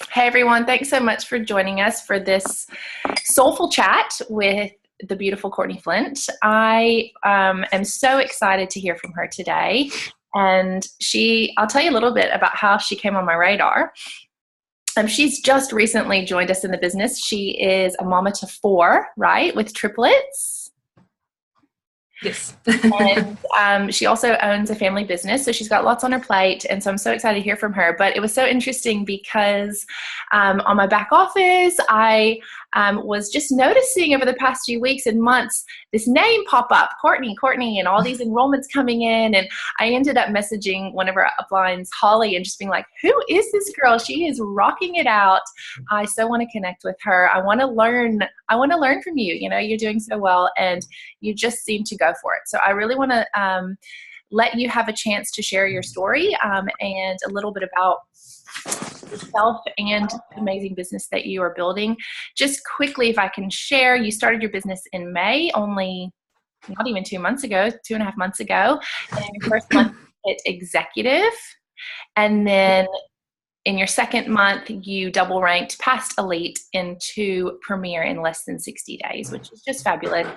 Hey everyone, thanks so much for joining us for this soulful chat with the beautiful Courtney Flint. I am so excited to hear from her today. And I'll tell you a little bit about how she came on my radar. She's just recently joined us in the business. She is a mama to four, right, with triplets. Yes. And she also owns a family business, so she's got lots on her plate, and so I'm so excited to hear from her. But it was so interesting because on my back office, I was just noticing over the past few weeks and months this name pop up, Courtney, and all these enrollments coming in, and I ended up messaging one of our uplines, Holly, and just being like, who is this girl? She is rocking it out. I so want to connect with her. I want to learn from you. You know, you're doing so well, and you just seem to go for it. So I really want to let you have a chance to share your story and a little bit about yourself and the amazing business that you are building. Just quickly, if I can share, you started your business in May, only not even 2 months ago, 2.5 months ago. And your first month hit executive. And then in your second month, you double ranked past elite into premier in less than 60 days, which is just fabulous.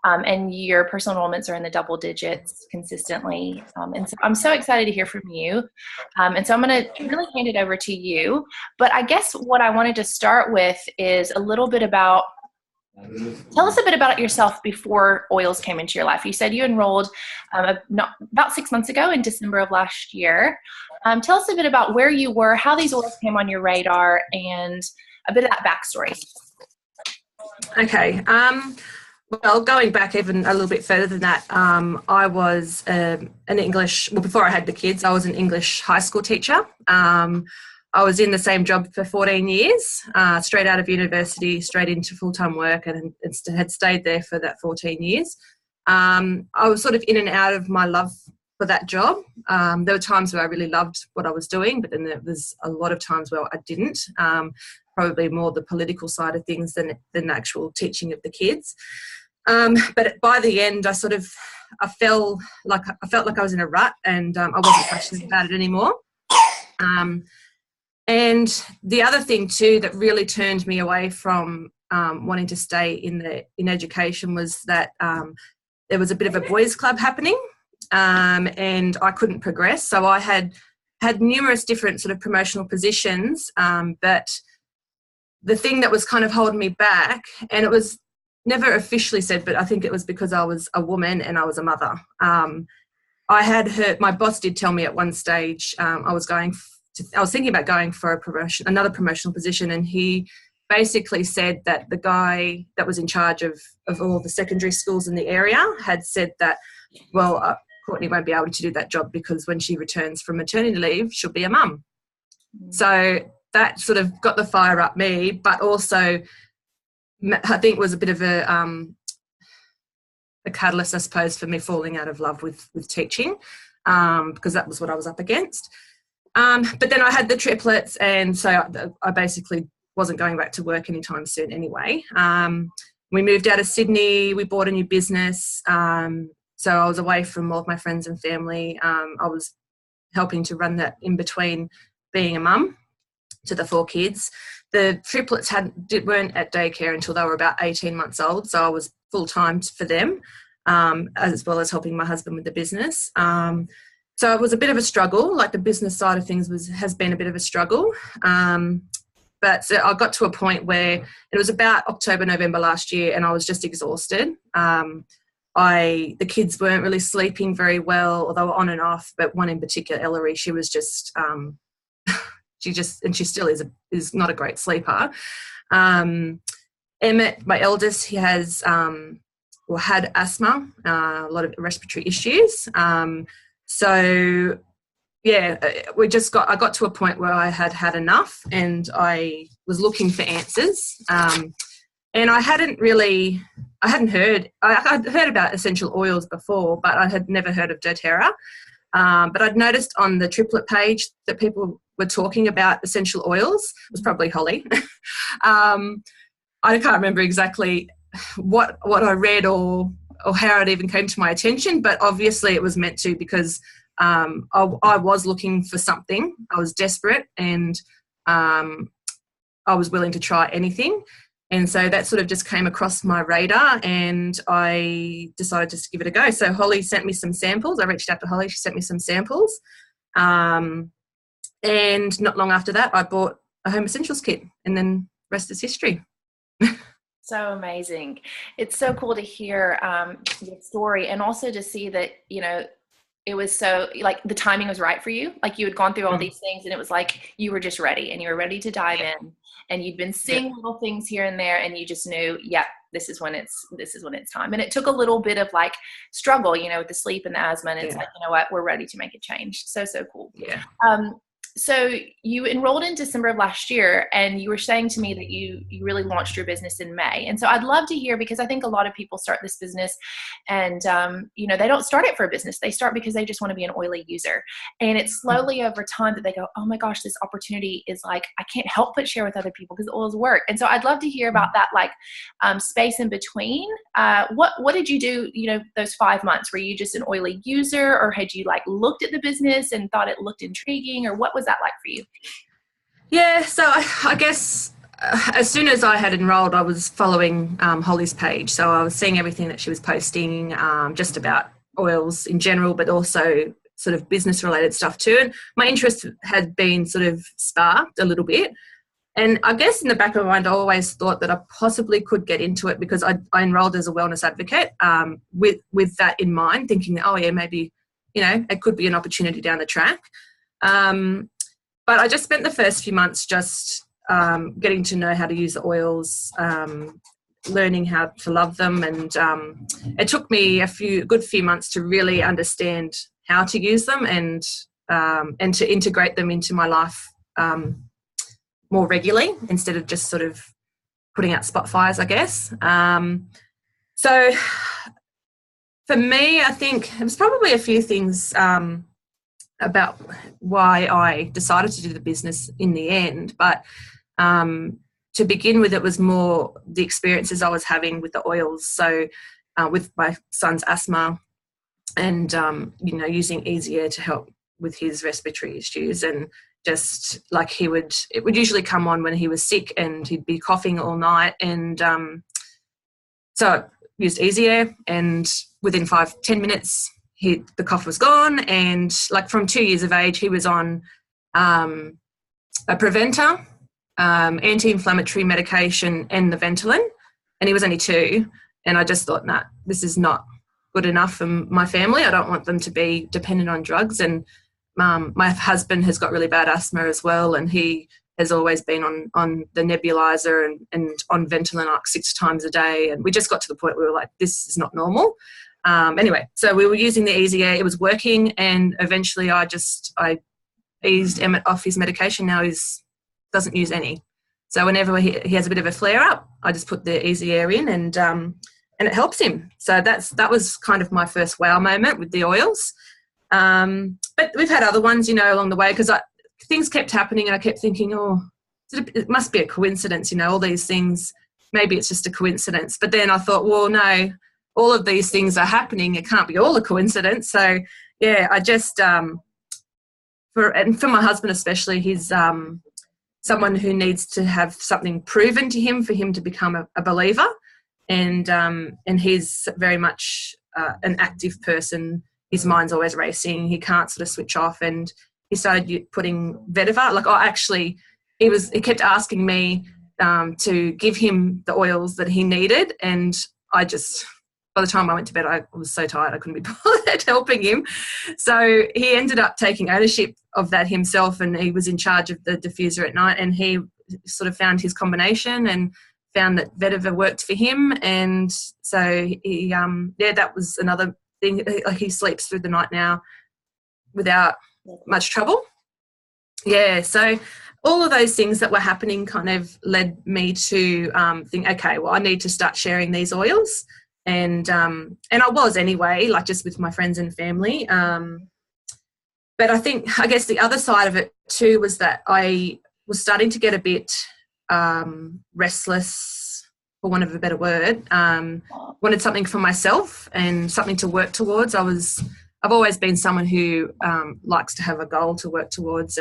And your personal enrollments are in the double digits consistently. And so I'm so excited to hear from you. And so I'm going to really hand it over to you. But I guess what I wanted to start with is a little bit about, tell us a bit about yourself before oils came into your life. You said you enrolled about 6 months ago in December of last year. Tell us a bit about where you were, how these oils came on your radar, and a bit of that backstory. Okay. Well, going back even a little bit further than that, I was an English, well, before I had the kids, I was an English high school teacher. I was in the same job for 14 years, straight out of university, straight into full-time work, and had stayed there for that 14 years. I was sort of in and out of my love for that job. There were times where I really loved what I was doing, but then there was a lot of times where I didn't, probably more the political side of things than the actual teaching of the kids. But by the end, I felt like I was in a rut, and I wasn't passionate about it anymore. And the other thing too that really turned me away from wanting to stay in education was that there was a bit of a boys' club happening, and I couldn't progress. So I had numerous different sort of promotional positions, but the thing that was kind of holding me back, and it was never officially said, but I think it was because I was a woman and I was a mother. I had heard, my boss did tell me at one stage I was thinking about going for another promotional position, and he basically said that the guy that was in charge of all the secondary schools in the area had said that, well, Courtney won't be able to do that job because when she returns from maternity leave, she'll be a mum. So that sort of got the fire up me, but also I think was a bit of a catalyst, I suppose, for me falling out of love with teaching, because that was what I was up against. But then I had the triplets, and so I basically wasn't going back to work anytime soon anyway. We moved out of Sydney, we bought a new business, so I was away from all of my friends and family. I was helping to run that in between being a mum to the 4 kids. The triplets weren't at daycare until they were about 18 months old, so I was full-time for them, as well as helping my husband with the business. So it was a bit of a struggle, like the business side of things has been a bit of a struggle. But so I got to a point where it was about October, November last year, and I was just exhausted. The kids weren't really sleeping very well, or they were on and off, but one in particular, Ellery, she was just, and she still is not a great sleeper. Emmett, my eldest, he had asthma, a lot of respiratory issues. So yeah, I got to a point where I had enough, and I was looking for answers. And I'd heard about essential oils before, but I had never heard of doTERRA. But I'd noticed on the triplet page that people were talking about essential oils. It was probably Holly. I can't remember exactly what I read or how it even came to my attention, but obviously it was meant to, because I was looking for something. I was desperate, and I was willing to try anything. And so that sort of just came across my radar, and I decided just to give it a go. So Holly sent me some samples. I reached out to Holly. She sent me some samples. And not long after that, I bought a home essentials kit, and then rest is history. So amazing. It's so cool to hear your story, and also to see that, you know, it was so, like, the timing was right for you. Like, you had gone through all these things, and it was like you were just ready, and you were ready to dive in, and you'd been seeing little things here and there, and you just knew, yeah, this is when it's time. And it took a little bit of like struggle, you know, with the sleep and the asthma, and it's like, you know what, we're ready to make a change. So cool. Yeah. So you enrolled in December of last year, and you were saying to me that you really launched your business in May. And so I'd love to hear, because I think a lot of people start this business and, you know, they don't start it for a business. They start because they just want to be an oily user. And it's slowly over time that they go, oh my gosh, this opportunity is like, I can't help but share with other people because oils work. And so I'd love to hear about that, like space in between. What did you do, you know, those 5 months? Were you just an oily user, or had you like looked at the business and thought it looked intriguing, or what was that like for you? Yeah, so I guess as soon as I had enrolled, I was following Holly's page. So I was seeing everything that she was posting, just about oils in general, but also sort of business related stuff too. And my interest had been sort of sparked a little bit. And I guess in the back of my mind, I always thought that I possibly could get into it, because I enrolled as a wellness advocate with that in mind, thinking that, oh yeah, maybe, you know, it could be an opportunity down the track. But I just spent the first few months just getting to know how to use the oils, learning how to love them. And it took me a good few months to really understand how to use them and to integrate them into my life more regularly, instead of just sort of putting out spot fires, I guess. So for me, I think it was probably a few things about why I decided to do the business in the end. But to begin with, it was more the experiences I was having with the oils. So with my son's asthma, and, you know, using Easy Air to help with his respiratory issues. And just like it would usually come on when he was sick, and he'd be coughing all night. And so I used Easy Air, and within 5-10 minutes, the cough was gone. And like from 2 years of age, he was on a preventer, anti-inflammatory medication, and the Ventolin, and he was only 2. And I just thought, nah, this is not good enough for my family. I don't want them to be dependent on drugs. And my husband has got really bad asthma as well, and he has always been on the nebulizer and on Ventolin like 6 times a day. And we just got to the point where we were like, this is not normal. Anyway, so we were using the Easy Air. It was working, and eventually I eased Emmett off his medication. Now he doesn't use any. So whenever he has a bit of a flare up, I just put the Easy Air in, and it helps him. So that was kind of my first wow moment with the oils. But we've had other ones, you know, along the way, because things kept happening, and I kept thinking, oh, it must be a coincidence, you know, all these things, maybe it's just a coincidence. But then I thought, well, no, all of these things are happening. It can't be all a coincidence. So, yeah, I just, for my husband especially, he's someone who needs to have something proven to him for him to become a believer. And he's very much an active person. His mind's always racing. He can't sort of switch off. And he started putting vetiver. Like, he kept asking me to give him the oils that he needed. And I just, by the time I went to bed, I was so tired I couldn't be bothered helping him. So he ended up taking ownership of that himself, and he was in charge of the diffuser at night. And he sort of found his combination and found that vetiver worked for him. And so he, that was another thing. Like, he sleeps through the night now without much trouble. Yeah, so all of those things that were happening kind of led me to think, okay, well, I need to start sharing these oils. And I was anyway, like, just with my friends and family. But I guess the other side of it too was that I was starting to get a bit restless, for want of a better word. Wanted something for myself and something to work towards. I've always been someone who likes to have a goal to work towards,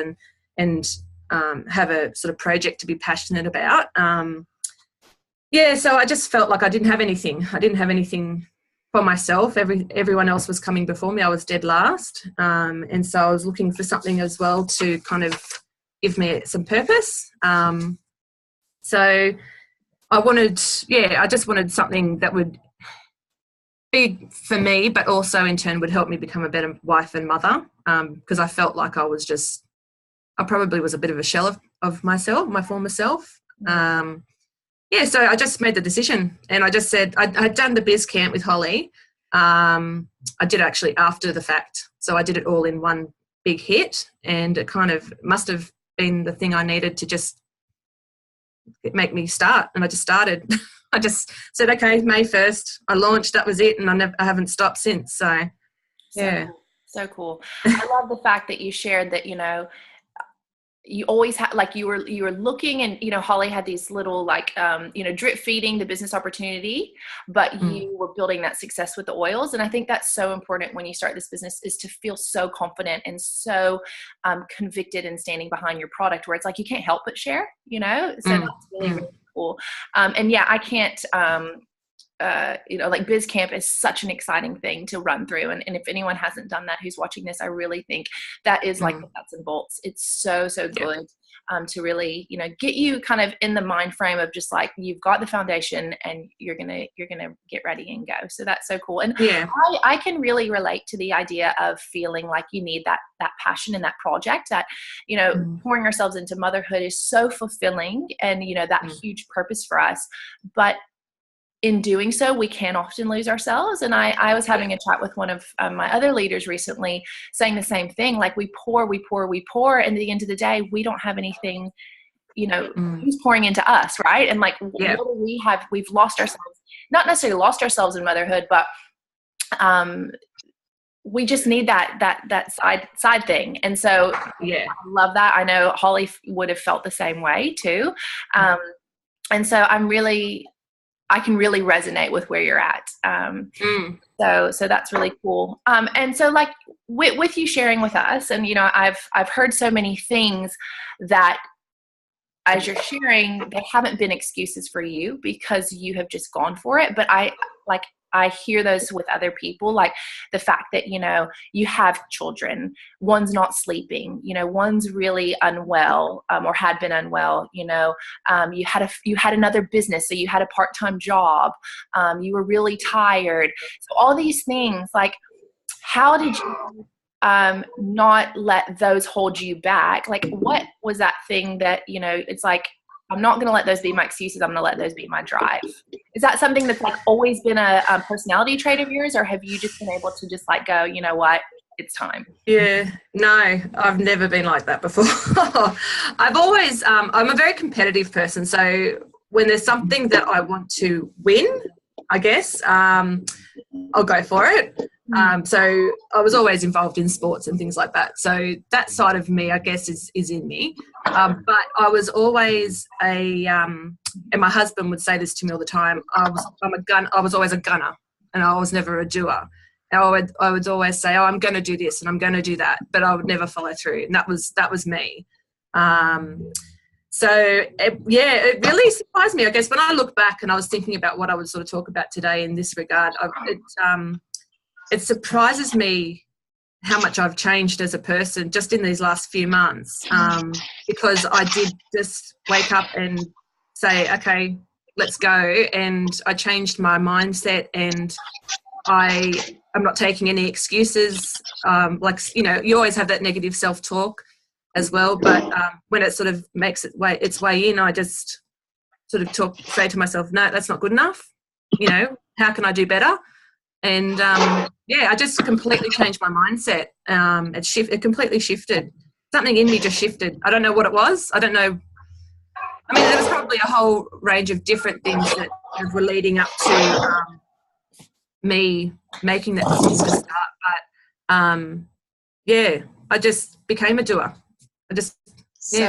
and have a sort of project to be passionate about. So I just felt like I didn't have anything. I didn't have anything for myself. Everyone else was coming before me. I was dead last. And so I was looking for something as well to kind of give me some purpose. So I just wanted something that would be for me, but also in turn would help me become a better wife and mother, because I felt like I probably was a bit of a shell of myself, my former self. So I just made the decision, and I just said I'd done the Biz Camp with Holly. I did actually after the fact, so I did it all in one big hit, and it kind of must have been the thing I needed to just make me start. And I just started. I just said, okay, May 1st, I launched, that was it, and I haven't stopped since. So yeah. So cool. I love the fact that you shared that, you always had, like, you were looking, and Holly had these little, like, drip feeding the business opportunity, but you were building that success with the oils. And I think that's so important when you start this business, is to feel so confident and so convicted and standing behind your product, where it's like you can't help but share, so that's really, really cool. And yeah, I can't like Biz Camp is such an exciting thing to run through. And if anyone hasn't done that, who's watching this, I really think that is like the nuts and bolts. It's so good to really, get you kind of in the mind frame of just like, you've got the foundation and you're going to get ready and go. So that's so cool. And I can really relate to the idea of feeling like you need that passion in that project, that, pouring ourselves into motherhood is so fulfilling, and, that huge purpose for us. But in doing so, we can often lose ourselves. And I was having a chat with one of my other leaders recently, saying the same thing. Like, we pour, and at the end of the day, we don't have anything, who's pouring into us, right? And like, what do we have? We've lost ourselves, not necessarily lost ourselves in motherhood, but we just need that side thing. And so I love that. I know Holly would have felt the same way too. And so I can really resonate with where you're at. So that's really cool. And so, like, with you sharing with us, and, I've heard so many things that, as you're sharing, they haven't been excuses for you because you have just gone for it. But I hear those with other people, like the fact that, you have children, one's not sleeping, one's really unwell, or had been unwell, you had another business, so you had a part-time job, you were really tired. So all these things, like, how did you not let those hold you back? Like, what was that thing that, it's like, I'm not going to let those be my excuses. I'm going to let those be my drive. Is that something that's like always been a personality trait of yours, or have you just been able to just like go, you know what, it's time? Yeah, no, I've never been like that before. I've always, I'm a very competitive person. So when there's something that I want to win, I guess, I'll go for it. So I was always involved in sports and things like that. So that side of me, I guess, is in me. But I was always and my husband would say this to me all the time, I was always a gunner, and I was never a doer. And I would always say, I'm going to do this and I'm going to do that, but I would never follow through. And that was me. So it really surprised me, I guess, when I look back and I was thinking about what I would sort of talk about today in this regard. It surprises me how much I've changed as a person just in these last few months, because I did just wake up and say, okay, let's go. And I changed my mindset, and I'm not taking any excuses. You always have that negative self-talk as well. But when it sort of makes its way in, I just sort of say to myself, no, that's not good enough. How can I do better? And I just completely changed my mindset. It completely shifted. Something in me just shifted. I don't know what it was. I don't know. I mean, there was probably a whole range of different things that were leading up to me making that decision to start. But I just became a doer. I just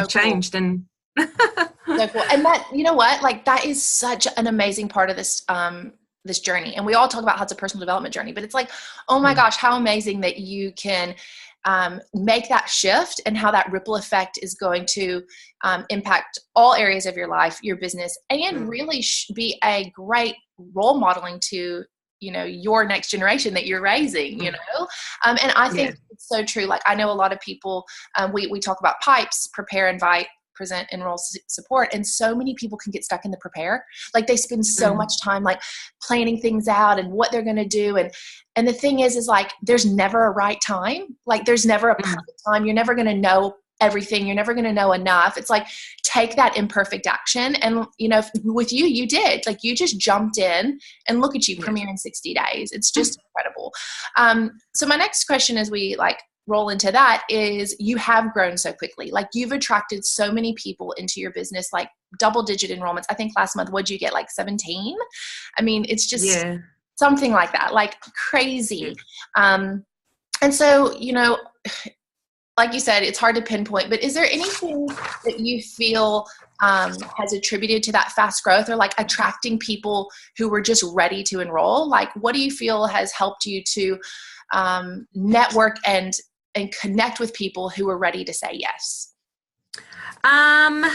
changed and. So cool. And that, you know what, like, that is such an amazing part of this this journey. And we all talk about how it's a personal development journey, but it's like, oh my gosh, how amazing that you can make that shift, and how that ripple effect is going to impact all areas of your life, your business, and really be a great role modeling to, you know, your next generation that you're raising, you know? And I think it's so true. Like, I know a lot of people, we talk about pipes: prepare, invite, present, enroll, support. And so many people can get stuck in the prepare. Like, they spend so much time like planning things out and what they're going to do. And the thing is like, there's never a right time. Like, there's never a perfect time. You're never going to know everything. You're never going to know enough. It's like, take that imperfect action. And, you know, with you, you did, like, you just jumped in, and look at you premiere in 60 days. It's just incredible. So my next question, as we like roll into that, is you have grown so quickly. Like, you've attracted so many people into your business, like double-digit enrollments. I think last month, what'd you get? Like 17? I mean, it's just something like that, like crazy. And so, you know, like you said, it's hard to pinpoint, but is there anything that you feel has attributed to that fast growth, or like attracting people who were just ready to enroll? Like, what do you feel has helped you to network and connect with people who are ready to say yes? Well,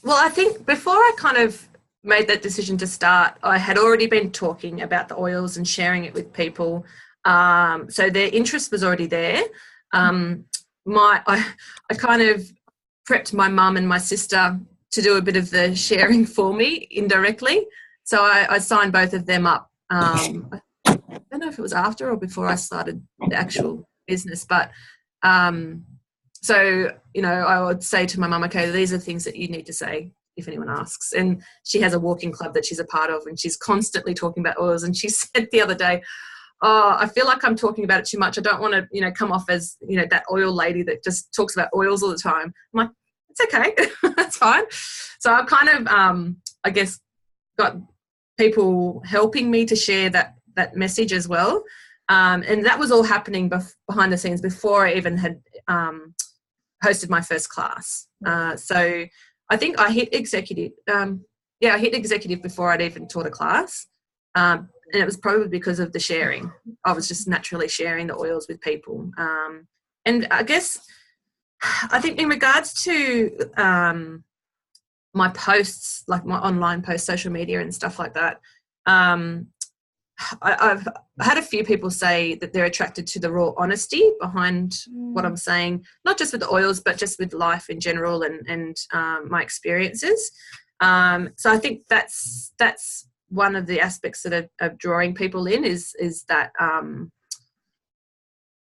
I think before I kind of made that decision to start, I had already been talking about the oils and sharing it with people. So their interest was already there. I kind of prepped my mum and my sister to do a bit of the sharing for me indirectly. So I signed both of them up. I don't know if it was after or before I started the actual business, but so, you know, I would say to my mum, okay, these are things that you need to say if anyone asks. And she has a walking club that she's a part of, and she's constantly talking about oils. And she said the other day, oh, I feel like I'm talking about it too much. I don't want to, you know, come off as, you know, that oil lady that just talks about oils all the time. I'm like, it's okay. That's fine. So I've kind of, I guess, got people helping me to share that message as well. And that was all happening behind the scenes before I even had hosted my first class. So I think I hit executive. I hit executive before I'd even taught a class. And it was probably because of the sharing. I was just naturally sharing the oils with people. And I guess, I think in regards to my posts, like my online posts, social media and stuff like that, I've had a few people say that they're attracted to the raw honesty behind what I'm saying, not just with the oils, but just with life in general and my experiences. So I think that's one of the aspects that are drawing people in is that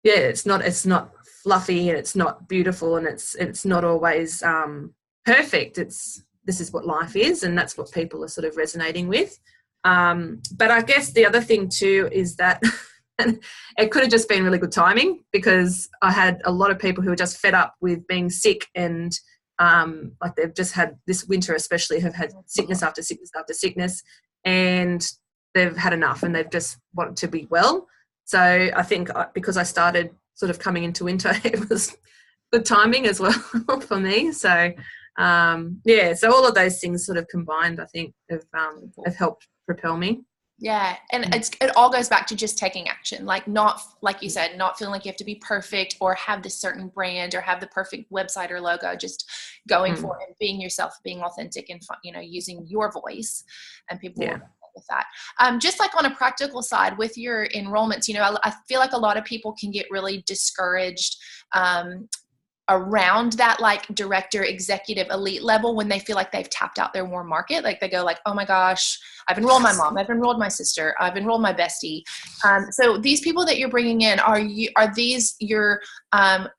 it's not fluffy, and it's not beautiful, and it's not always perfect. This is what life is, and that's what people are sort of resonating with. But I guess the other thing too is that it could have just been really good timing, because I had a lot of people who were just fed up with being sick, and like they've just had this winter especially have had sickness after sickness after sickness, and they've had enough and they've just wanted to be well. So I think because I started sort of coming into winter, it was good timing as well for me. So so all of those things sort of combined, I think, have helped propel me. Yeah. And it all goes back to just taking action, like not, like you said, not feeling like you have to be perfect or have this certain brand or have the perfect website or logo, just going for it and being yourself, being authentic, and, you know, using your voice, and people will with that. Just like on a practical side with your enrollments, you know, I feel like a lot of people can get really discouraged around that like director, executive, elite level when they feel like they've tapped out their warm market. Like they go like, oh my gosh, I've enrolled my mom, I've enrolled my sister, I've enrolled my bestie. So these people that you're bringing in, are these your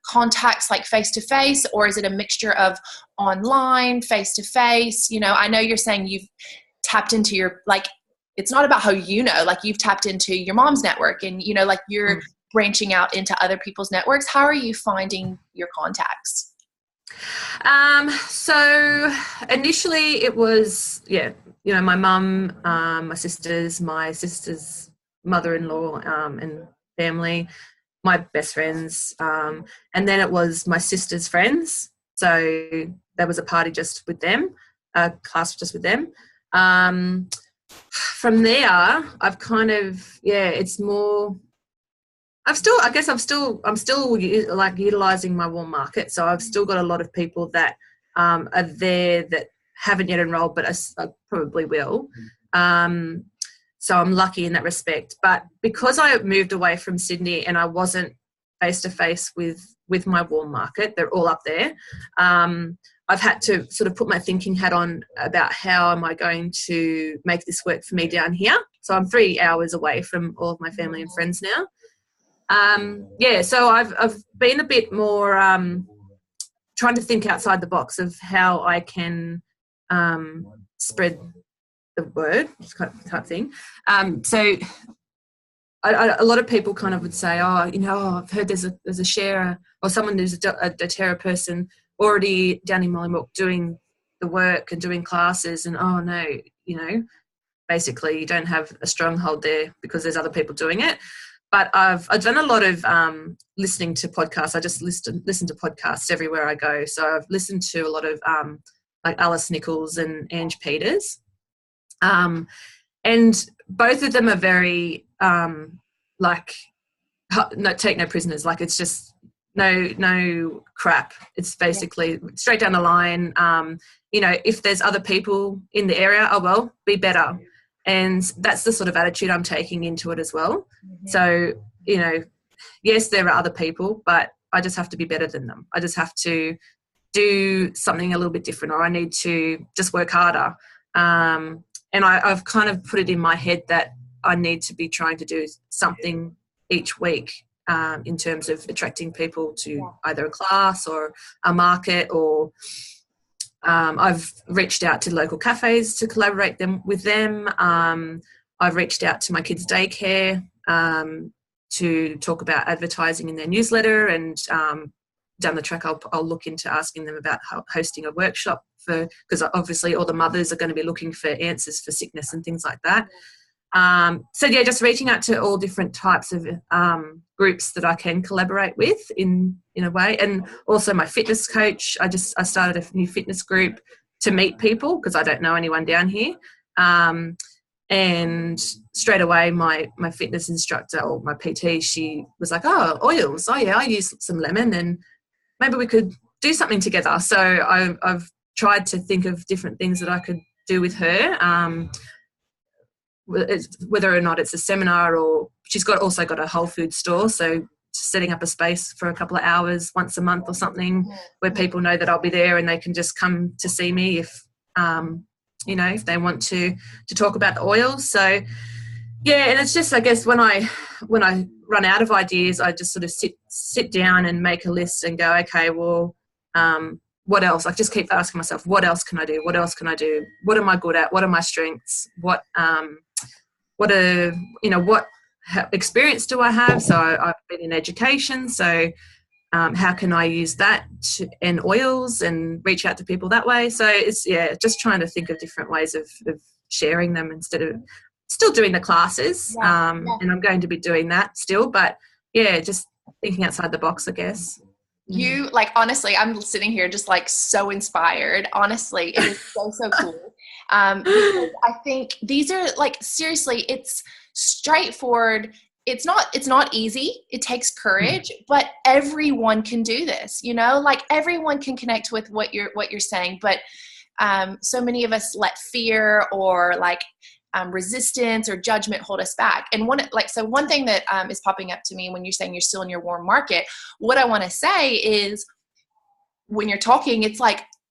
contacts like face-to-face, or is it a mixture of online, face-to-face? You know, I know you're saying you've tapped into your, like, it's not about how, you know, like you've tapped into your mom's network and, you know, like you're branching out into other people's networks. How are you finding your contacts? So initially it was, you know, my mum, my sister's mother-in-law, and family, my best friends. And then it was my sister's friends. So there was a party just with them, a class just with them. From there, I've kind of, it's more, I'm still like utilizing my warm market. So I've still got a lot of people that are there that haven't yet enrolled, but I probably will. So I'm lucky in that respect. But because I moved away from Sydney and I wasn't face to face with my warm market, they're all up there. I've had to sort of put my thinking hat on about how am I going to make this work for me down here. So I'm 3 hours away from all of my family and friends now. So I've been a bit more trying to think outside the box of how I can spread the word type thing. So a lot of people kind of would say, I've heard there's a sharer or someone who's a doTERRA person already down in Mollymook doing the work and doing classes, and basically you don't have a stronghold there because there's other people doing it. But I've done a lot of listening to podcasts. I just listen to podcasts everywhere I go. So I've listened to a lot of like Alice Nichols and Ange Peters. And both of them are very take no prisoners. Like it's just no crap. It's basically straight down the line. If there's other people in the area, be better. And that's the sort of attitude I'm taking into it as well. Mm-hmm. So, yes, there are other people, but I just have to be better than them. I just have to do something a little bit different, or I need to just work harder. And I've kind of put it in my head that I need to be trying to do something each week in terms of attracting people to either a class or a market, or I've reached out to local cafes to collaborate with them. I've reached out to my kids' daycare to talk about advertising in their newsletter, and down the track I'll look into asking them about hosting a workshop because obviously all the mothers are going to be looking for answers for sickness and things like that. Just reaching out to all different types of groups that I can collaborate with in a way. And also my fitness coach, I started a new fitness group to meet people because I don't know anyone down here. And straight away my fitness instructor, or my PT, she was like, oils. I use some lemon and maybe we could do something together. So I've tried to think of different things that I could do with her. Whether or not it's a seminar, or she's also got a Whole Food store, so setting up a space for a couple of hours once a month or something where people know that I'll be there and they can just come to see me if they want to talk about the oils. So and it's just, I guess, when I run out of ideas, I just sort of sit down and make a list and go, okay, well, what else? I just keep asking myself, what else can I do? What else can I do? What am I good at? What are my strengths? What experience do I have? So I've been in education. So how can I use that in oils and reach out to people that way? So it's, just trying to think of different ways of sharing them instead of still doing the classes. And I'm going to be doing that still, but just thinking outside the box, I guess. You, honestly, I'm sitting here just so inspired. Honestly, it is so cool. Because I think these are seriously, it's straightforward. It's not easy. It takes courage, but everyone can do this, everyone can connect with what you're saying. But so many of us let fear or resistance or judgment hold us back. And one thing that is popping up to me when you're saying you're still in your warm market, what I want to say is when you're talking, it's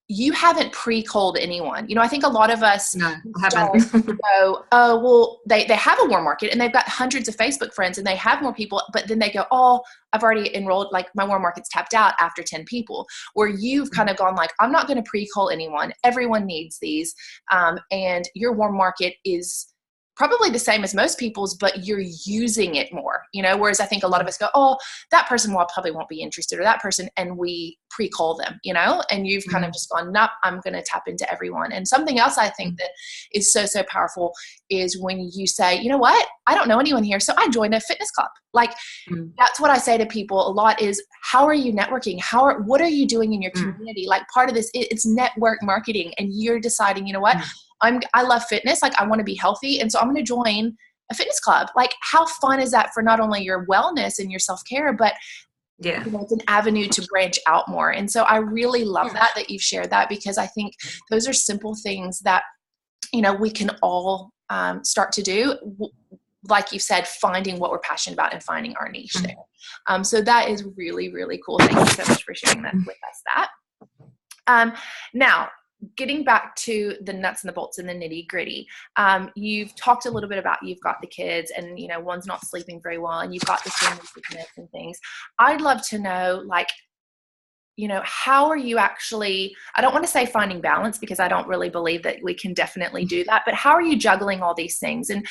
you haven't pre-called anyone. I think a lot of us go, oh, well, they have a warm market and they've got hundreds of Facebook friends and they have more people, but then they go, oh, I've already enrolled, my warm market's tapped out after 10 people, where you've kind of gone I'm not going to pre-call anyone. Everyone needs these. And your warm market is probably the same as most people's, but you're using it more, whereas I think a lot of us go, oh, that person probably won't be interested, or that person, and we pre-call them, and you've kind of just gone, nope, I'm going to tap into everyone. And something else I think that is so powerful is when you say, you know what, I don't know anyone here, so I joined a fitness club. That's what I say to people a lot is, how are you networking? What are you doing in your community? Part of this, it's network marketing, and you're deciding, you know what, I love fitness. I want to be healthy. And so I'm going to join a fitness club. Like, how fun is that for not only your wellness and your self-care, but Yeah. you know, it's an avenue to branch out more. And so I really love that you've shared that, because I think those are simple things that, you know, we can all start to do. Like you said, finding what we're passionate about and finding our niche there. So that is really, really cool. Thank you so much for sharing that with us. Now, getting back to the nuts and the bolts and the nitty gritty, you've talked a little bit about, you've got the kids and, you know, one's not sleeping very well and you've got the family sickness and things. I'd love to know, like, you know, how are you actually, I don't want to say finding balance, because I don't really believe that we can definitely do that, but how are you juggling all these things? And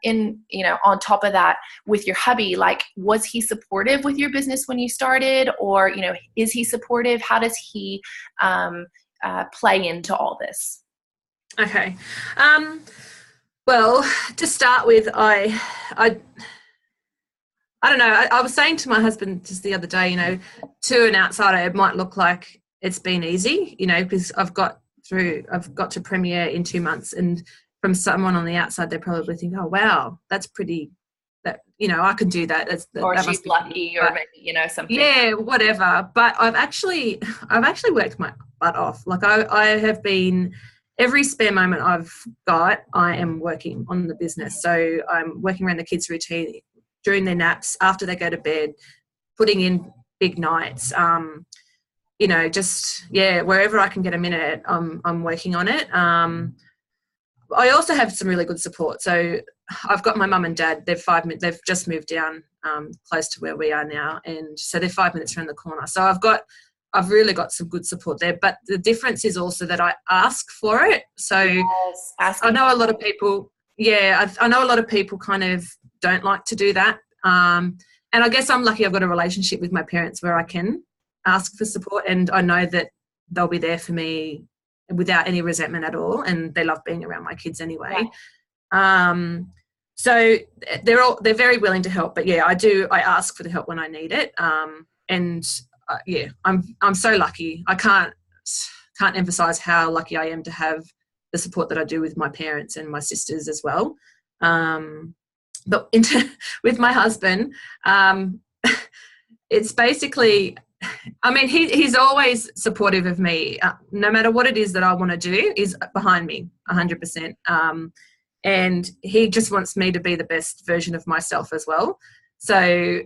you know, on top of that, with your hubby, like, was he supportive with your business when you started, or, you know, is he supportive? How does he play into all this? Okay. Well, to start with, I don't know. I was saying to my husband just the other day, you know, to an outsider, it might look like it's been easy, you know, because I've got to premiere in 2 months, and from someone on the outside, they probably think, oh, wow, that's pretty, that, you know, I could do that. Or that she's lucky, or maybe, you know, something. Yeah, whatever. But I've actually worked my butt off. Like, I have been, every spare moment I've got, I am working on the business. So I'm working around the kids' routine, during their naps, after they go to bed, putting in big nights, you know, just, yeah, wherever I can get a minute, I'm working on it. I also have some really good support. So I've got my mum and dad. They've just moved down close to where we are now, and so they're 5 minutes around the corner. So I've really got some good support there. But the difference is also that I ask for it. So yes, I know a lot of people. Yeah, I know a lot of people kind of don't like to do that. And I guess I'm lucky I've got a relationship with my parents where I can ask for support, and I know that they'll be there for me without any resentment at all, and they love being around my kids anyway. Right. So they're very willing to help, but yeah, I ask for the help when I need it. And yeah, I'm so lucky. I can't emphasize how lucky I am to have the support that I do with my parents and my sisters as well. But with my husband, it's basically, I mean, he's always supportive of me. No matter what it is that I want to do, is behind me 100%. And he just wants me to be the best version of myself as well. So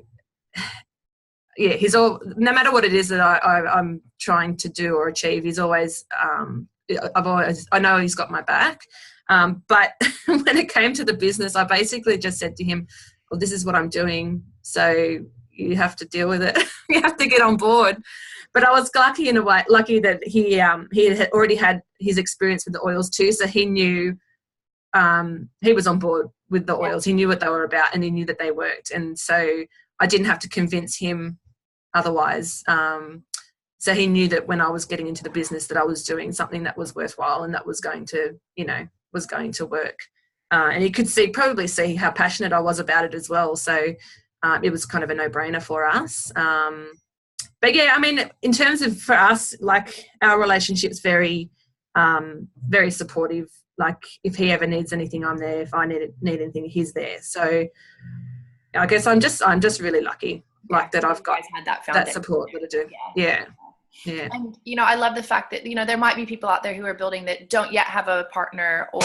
yeah, no matter what it is that I'm trying to do or achieve, he's always, I know he's got my back. But when it came to the business, I basically just said to him, well, this is what I'm doing, so you have to deal with it. You have to get on board. But I was lucky in a way, that he had already had his experience with the oils too, so he knew, he was on board with the oils. He knew what they were about, and he knew that they worked. And so I didn't have to convince him otherwise. So he knew that when I was getting into the business that I was doing something that was worthwhile and that was going to, you know, was going to work. And he could probably see how passionate I was about it as well. So it was kind of a no-brainer for us. But yeah, I mean, in terms of, for us, like, our relationship's very, very supportive. Like, if he ever needs anything, I'm there. If I need anything, he's there. So I guess I'm just really lucky, like, that I've got that support that I do. Yeah. Yeah. And, you know, I love the fact that, you know, there might be people out there who are building that don't yet have a partner, or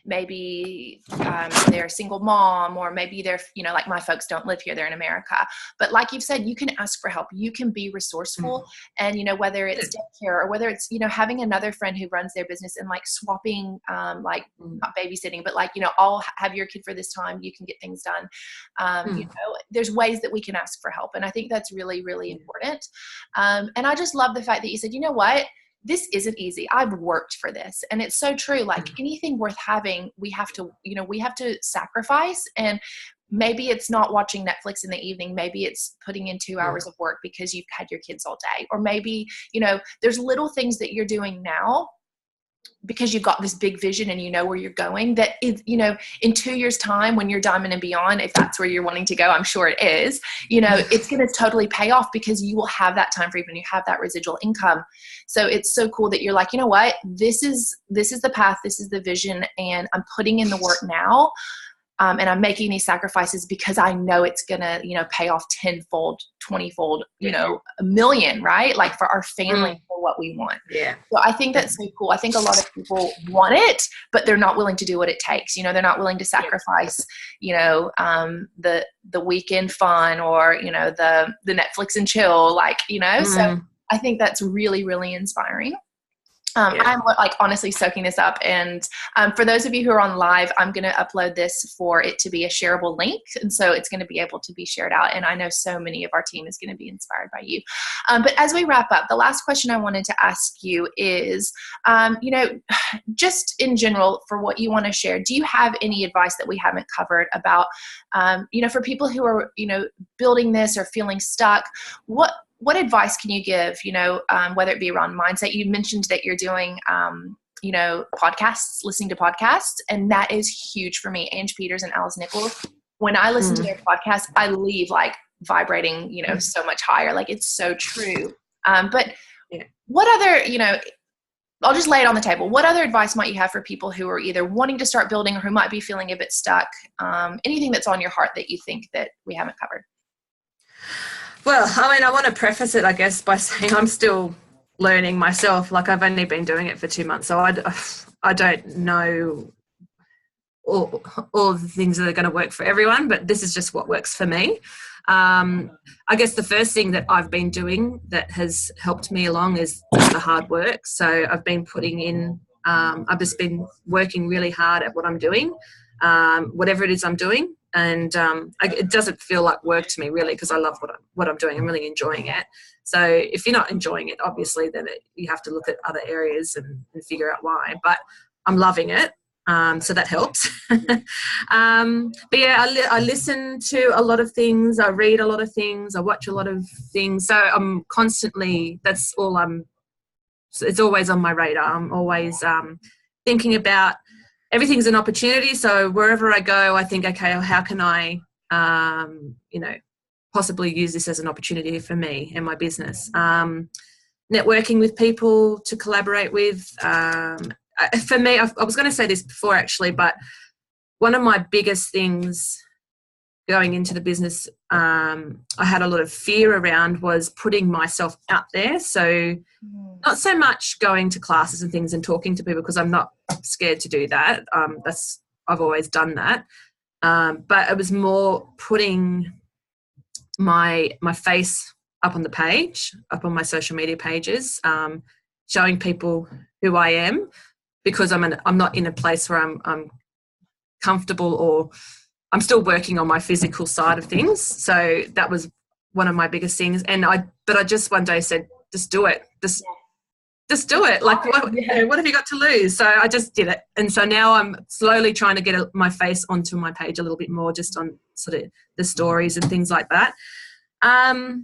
maybe they're a single mom, or maybe they're, you know, like my folks don't live here, they're in America. But like you've said, you can ask for help. You can be resourceful. And, you know, whether it's daycare or whether it's, you know, having another friend who runs their business and, like, swapping, like, not babysitting, but, like, you know, I'll have your kid for this time, you can get things done. You know, there's ways that we can ask for help. And I think that's really, really important. And I just love the fact that you said, you know what, this isn't easy. I've worked for this. And it's so true. Like, anything worth having, we have to sacrifice. And maybe it's not watching Netflix in the evening. Maybe it's putting in 2 hours of work because you've had your kids all day. Or maybe, you know, there's little things that you're doing now because you've got this big vision and you know where you're going, that is, you know, in 2 years' time, when you're diamond and beyond, if that's where you're wanting to go, I'm sure it is, you know, it's going to totally pay off because you will have that time frame and you have that residual income. So it's so cool that you're like, you know what, this is the path, this is the vision, and I'm putting in the work now. and I'm making these sacrifices because I know it's gonna, pay off tenfold, 20-fold, a million, right? Like for our family, for what we want. Yeah. So I think that's so cool. I think a lot of people want it, but they're not willing to do what it takes. They're not willing to sacrifice, the weekend fun, or, the Netflix and chill, so I think that's really, really inspiring. I'm honestly soaking this up. And for those of you who are on live, I'm going to upload this for it to be a shareable link. And so it's going to be able to be shared out. And I know so many of our team is going to be inspired by you. But as we wrap up, the last question I wanted to ask you is, just in general, for what you want to share, do you have any advice that we haven't covered about, for people who are, building this or feeling stuck? What advice can you give, whether it be around mindset? You mentioned that you're doing, podcasts, listening to podcasts, and that is huge for me. Ange Peters and Alice Nichols. When I listen to their podcast, I leave vibrating, so much higher. It's so true. But what other, I'll just lay it on the table. What other advice might you have for people who are either wanting to start building or who might be feeling a bit stuck? Anything that's on your heart that you think that we haven't covered? Well, I want to preface it, I guess, by saying I'm still learning myself. I've only been doing it for 2 months, so I don't know all the things that are going to work for everyone, but this is just what works for me. I guess the first thing that I've been doing that has helped me along is just the hard work. So I've been putting in, I've just been working really hard at what I'm doing, whatever it is I'm doing. And it doesn't feel like work to me, really, because I love what I'm doing. I'm really enjoying it. So if you're not enjoying it, obviously, then you have to look at other areas and figure out why. But I'm loving it, so that helps. But yeah, I listen to a lot of things. I read a lot of things. I watch a lot of things. So I'm constantly, it's always on my radar. I'm always thinking about, everything's an opportunity. So wherever I go, I think, okay, how can I, possibly use this as an opportunity for me and my business? Networking with people to collaborate with. For me, I was going to say this before, actually, but one of my biggest things going into the business, I had a lot of fear around, was putting myself out there. So not so much going to classes and things and talking to people, because I'm not scared to do that. I've always done that. But it was more putting my face up on the page, up on my social media pages, showing people who I am, because I'm not in a place where I'm comfortable, or I'm still working on my physical side of things. So that was one of my biggest things. And I just one day said, just do it. Just do it. What have you got to lose? So I just did it. And so now I'm slowly trying to get my face onto my page a little bit more, just on sort of the stories and things like that. So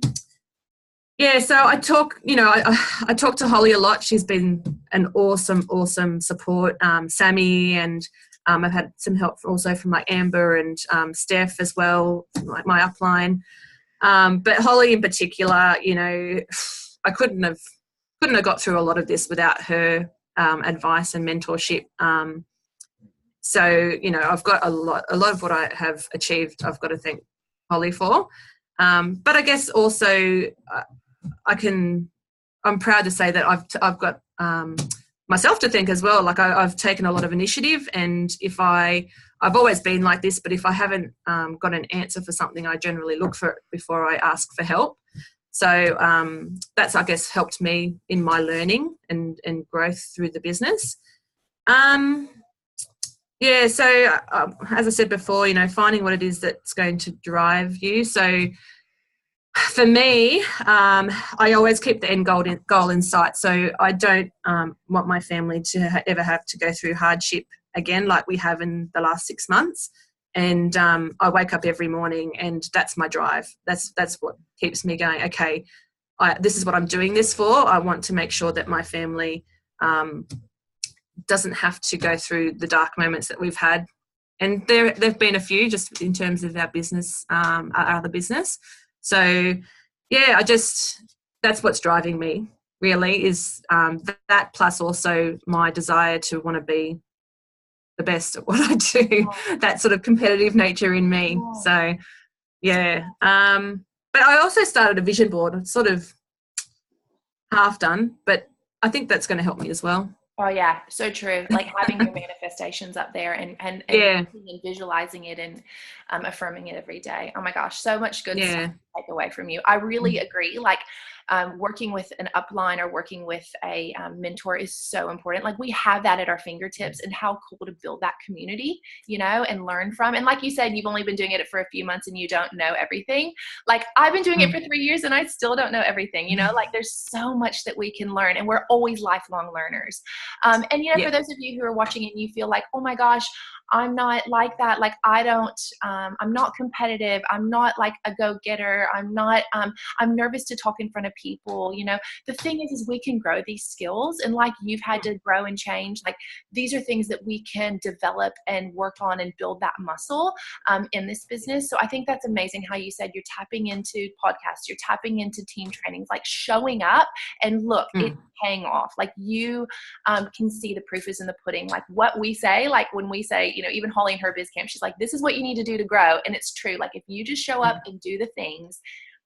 I talk to Holly a lot. She's been an awesome support. Sammy, and I've had some help also from Amber and Steph as well, my upline. But Holly in particular, I couldn't have got through a lot of this without her advice and mentorship. So I've got a lot of what I have achieved, I've got to thank Holly for. But I guess also I'm proud to say that I've got myself to thank as well. I've taken a lot of initiative, and I've always been like this, but if I haven't got an answer for something, I generally look for it before I ask for help. So that's, I guess, helped me in my learning and growth through the business. So as I said before, finding what it is that's going to drive you. So for me, I always keep the end goal in sight. So I don't want my family to ever have to go through hardship again, like we have in the last 6 months. And I wake up every morning, and that's my drive. That's what keeps me going. Okay, this is what I'm doing this for. I want to make sure that my family doesn't have to go through the dark moments that we've had. And there've been a few, just in terms of our business, our other business. So, yeah, that's what's driving me, really, is that, plus also my desire to want to be the best at what I do, that sort of competitive nature in me. So, yeah. But I also started a vision board. It's sort of half done, but I think that's going to help me as well. Oh yeah, so true. Like having your manifestations up there and Yeah. visualizing it and affirming it every day. Oh my gosh, so much good stuff Yeah. to take away from you. I really agree. Like working with an upline or working with a mentor is so important. Like we have that at our fingertips, and how cool to build that community, you know, and learn from. And like you said, you've only been doing it for a few months and you don't know everything. Like I've been doing it for 3 years and I still don't know everything, you know, like there's so much that we can learn, and we're always lifelong learners. And you know, for those of you who are watching and you feel like, oh my gosh, I'm not like that. Like I don't, I'm not competitive. I'm not like a go-getter. I'm not, I'm nervous to talk in front of people. You know, the thing is we can grow these skills, and like you've had to grow and change. Like these are things that we can develop and work on and build that muscle in this business. So I think that's amazing how you said you're tapping into podcasts, you're tapping into team trainings, like showing up, and look, it's paying off. Like you can see the proof is in the pudding. Like what we say, like when we say, you know, even Holly in her Biz Camp, she's like, this is what you need to do to grow. And it's true. Like if you just show up and do the things,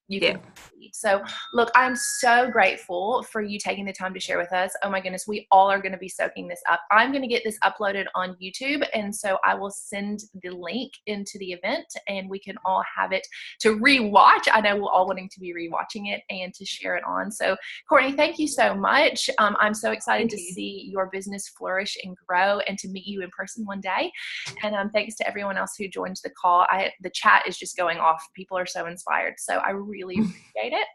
you can succeed. So look, I'm so grateful for you taking the time to share with us. Oh my goodness, we all are going to be soaking this up. I'm going to get this uploaded on YouTube, and so I will send the link into the event and we can all have it to rewatch. I know we're all wanting to be rewatching it and to share it on. So Courtney, thank you so much. I'm so excited to see your business flourish and grow and to meet you in person one day. And thanks to everyone else who joined the call. The chat is just going off. People are so inspired. So I really appreciate it.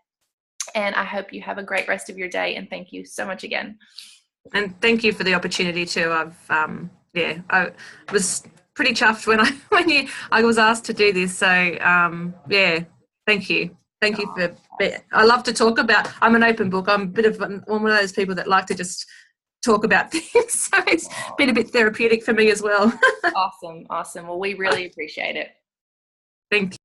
And I hope you have a great rest of your day. And thank you so much again. And thank you for the opportunity too. I was pretty chuffed when I was asked to do this. So thank you. Thank you for. I love to talk about. I'm an open book. I'm a bit of one of those people that like to just talk about things. So it's been a bit therapeutic for me as well. Awesome. Well, we really appreciate it. Thank you.